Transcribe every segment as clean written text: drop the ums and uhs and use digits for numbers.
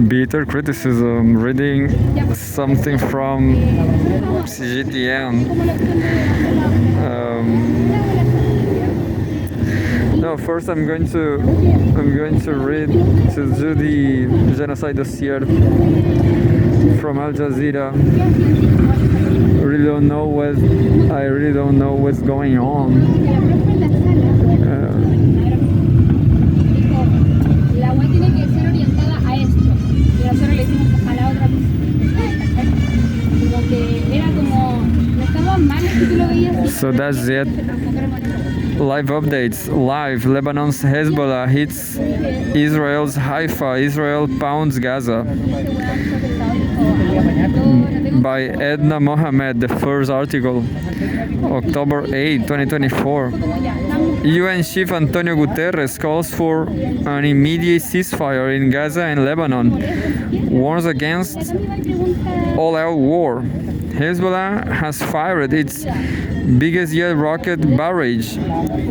Bitter criticism, reading something from CGTN. No, first I'm going to read to do the genocide dossier from Al Jazeera. I really don't know what's going on. So that's it. Live updates. Live. Lebanon's Hezbollah hits Israel's Haifa. Israel pounds Gaza. By Edna Mohamed, the first article. October 8, 2024. UN Chief Antonio Guterres calls for an immediate ceasefire in Gaza and Lebanon. Warns against all-out war. Hezbollah has fired its biggest yet rocket barrage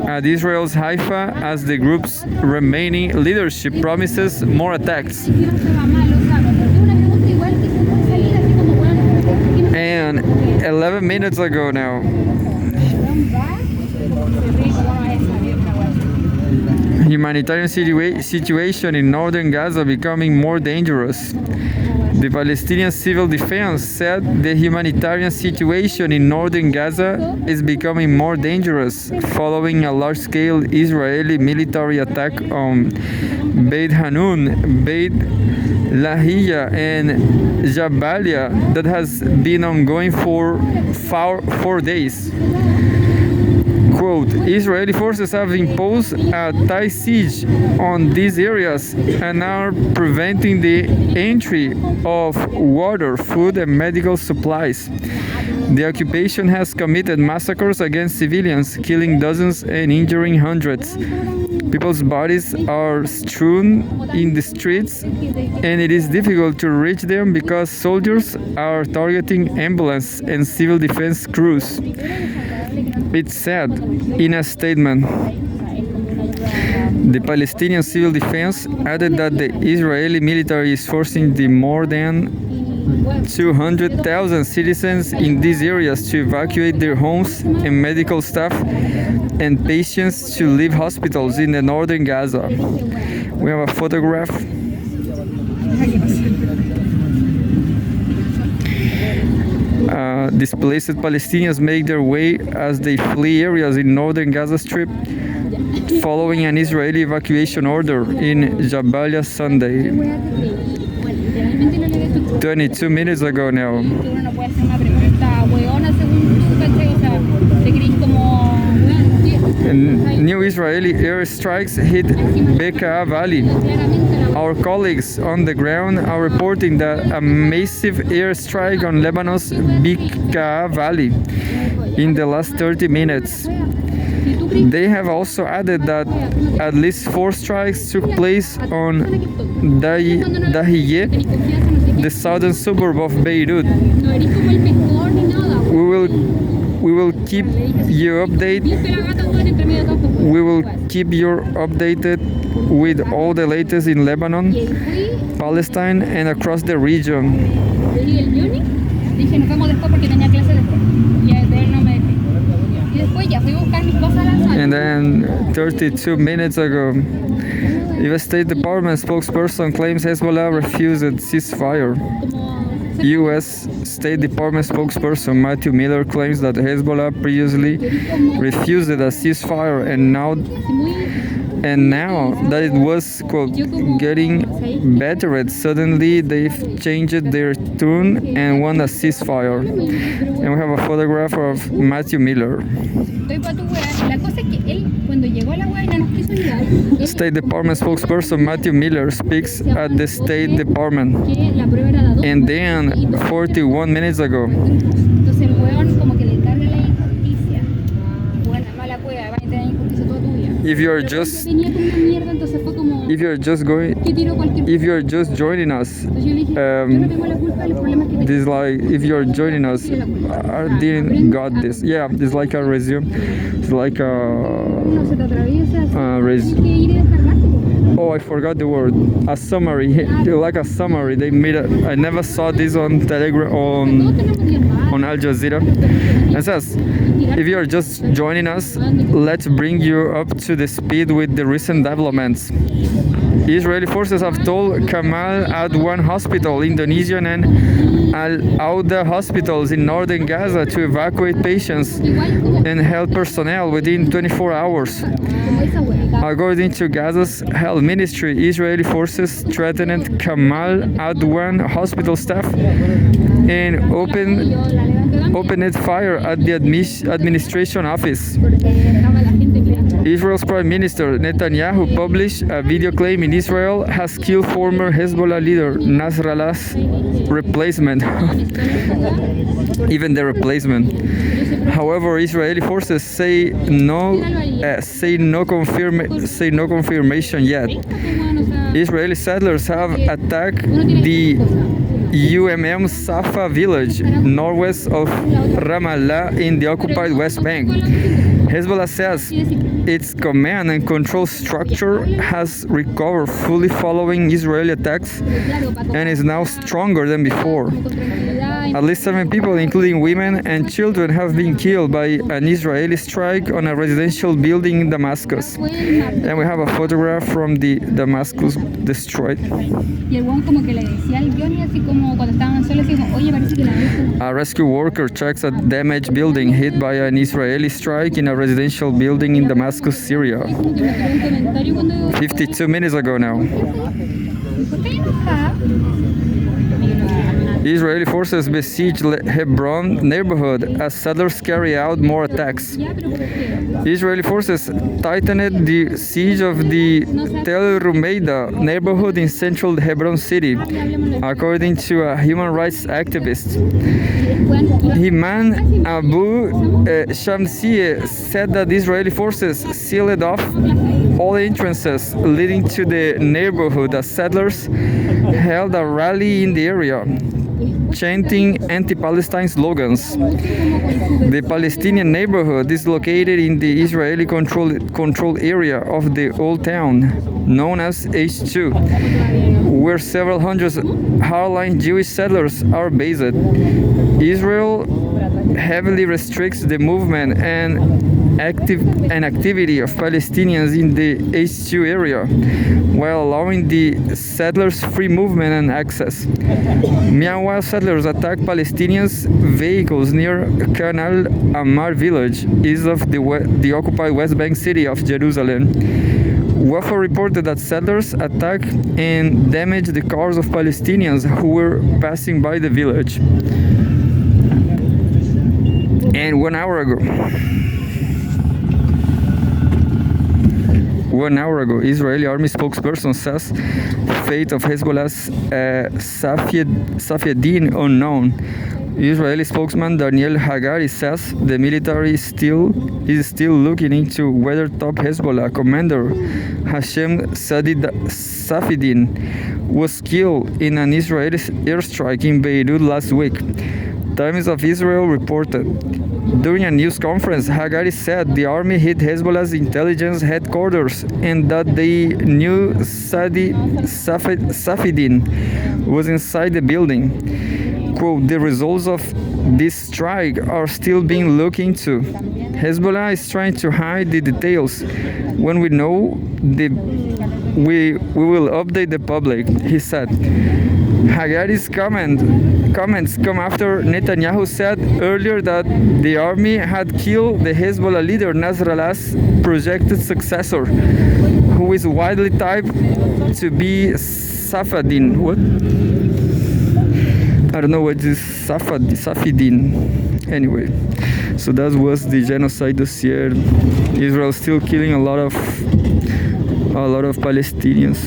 at Israel's Haifa as the group's remaining leadership promises more attacks. And 11 minutes ago now, humanitarian situation in northern Gaza becoming more dangerous. The Palestinian Civil Defense said the humanitarian situation in northern Gaza is becoming more dangerous following a large-scale Israeli military attack on Beit Hanun, Beit Lahia, and Jabalia that has been ongoing for 4 days. Quote, Israeli forces have imposed a tight siege on these areas and are preventing the entry of water, food, and medical supplies. The occupation has committed massacres against civilians, killing dozens and injuring hundreds. People's bodies are strewn in the streets, and it is difficult to reach them because soldiers are targeting ambulance and civil defense crews. It said in a statement. The Palestinian Civil Defense added that the Israeli military is forcing the more than 200,000 citizens in these areas to evacuate their homes and medical staff and patients to leave hospitals in the northern Gaza. We have a photograph. Displaced Palestinians make their way as they flee areas in northern Gaza Strip following an Israeli evacuation order in Jabalia Sunday. 22 minutes ago now. New Israeli airstrikes hit Bekaa Valley. Our colleagues on the ground are reporting that a massive airstrike on Lebanon's Bekaa Valley in the last 30 minutes. They have also added that at least 4 strikes took place on Dahiyeh, the southern suburb of Beirut. We will keep you updated with all the latest in Lebanon, Palestine, and across the region. And then 32 minutes ago, U.S. State Department spokesperson claims Hezbollah refused ceasefire. U.S. State Department spokesperson Matthew Miller claims that Hezbollah previously refused a ceasefire and now that it was, quote, getting better, suddenly they've changed their tune and want a ceasefire. And we have a photograph of Matthew Miller. State Department spokesperson Matthew Miller speaks at the State Department. And then 41 minutes ago, if you're just venía con una mierda, entonces fue como, if you're just going que tiro cualquier if you're just joining us, Entonces yo le dije, yo no tengo la culpa de los problemas que tengo. this like if you're joining us, I didn't got this. Yeah, it's like a resume. It's like a No se te atraviesa, res- tienes que ir y descargarte. oh, I forgot the word. A summary, like a summary. They made it. I never saw this on Telegram Todos on tenemos días malos. Al Jazeera. It says, if you are just joining us, let's bring you up to the speed with the recent developments. Israeli forces have told Kamal Adwan Hospital, Indonesian, and Al Auda hospitals in northern Gaza to evacuate patients and health personnel within 24 hours. Como esa huevita. According to Gaza's health ministry, Israeli forces threatened Kamal Adwan hospital staff and opened fire at the administration office. Porque estaba la gente mirando. Israel's Prime Minister Netanyahu published a video claiming Israel has killed former Hezbollah leader Nasrallah's replacement. Even the replacement. However, Israeli forces say no confirmation yet. Israeli settlers have attacked the UMM Safa village northwest of Ramallah in the occupied West Bank. Hezbollah says its command and control structure has recovered fully following Israeli attacks and is now stronger than before. At least 7 people, including women and children, have been killed by an Israeli strike on a residential building in Damascus. And we have a photograph from the Damascus destroyed. Y el weón como que le decía al Johnny así como cuando estaban solos, así como, oye, parece que la viste. A rescue worker checks a damaged building hit by an Israeli strike in a residential building in Damascus, Syria. Como que me tiró un comentario cuando 52 minutes ago now. ¿por qué enojada? Israeli forces besiege Hebron neighborhood as settlers carry out more attacks. Ya, pero ¿por qué? Israeli forces tightened the siege of the Tel Rumeida neighborhood in central Hebron city, according to a human rights activist. Himan Abu Shamsieh said that Israeli forces sealed off all entrances leading to the neighborhood as settlers held a rally in the area, chanting anti-Palestine slogans. The Palestinian neighborhood is located in the Israeli controlled area of the old town, known as H2, where several hundred hardline Jewish settlers are based. Israel heavily restricts the movement and activity of Palestinians in the H2 area, while allowing the settlers free movement and access. Meanwhile, settlers attack Palestinians' vehicles near Khan al-Ammar village, east of the occupied West Bank city of Jerusalem. Wafa reported that settlers attacked and damaged the cars of Palestinians who were passing by the village. And 1 hour ago, Israeli army spokesperson says fate of Hezbollah's Safieddin unknown. Israeli spokesman Daniel Hagari says the military is still looking into whether top Hezbollah commander Hashem Safieddin was killed in an Israeli airstrike in Beirut last week. Times of Israel reported. During a news conference, Hagari said the army hit Hezbollah's intelligence headquarters and that they knew Safieddin was inside the building. Quote, the results of this strike are still being looked into. Hezbollah is trying to hide the details. When we know, we will update the public, he said. Hagari's comments come after Netanyahu said earlier that the army had killed the Hezbollah leader Nasrallah's projected successor, who is widely typed to be Safieddin. What? I don't know what is Safieddin. Anyway, so that was the genocide dossier. Israel still killing a lot of Palestinians.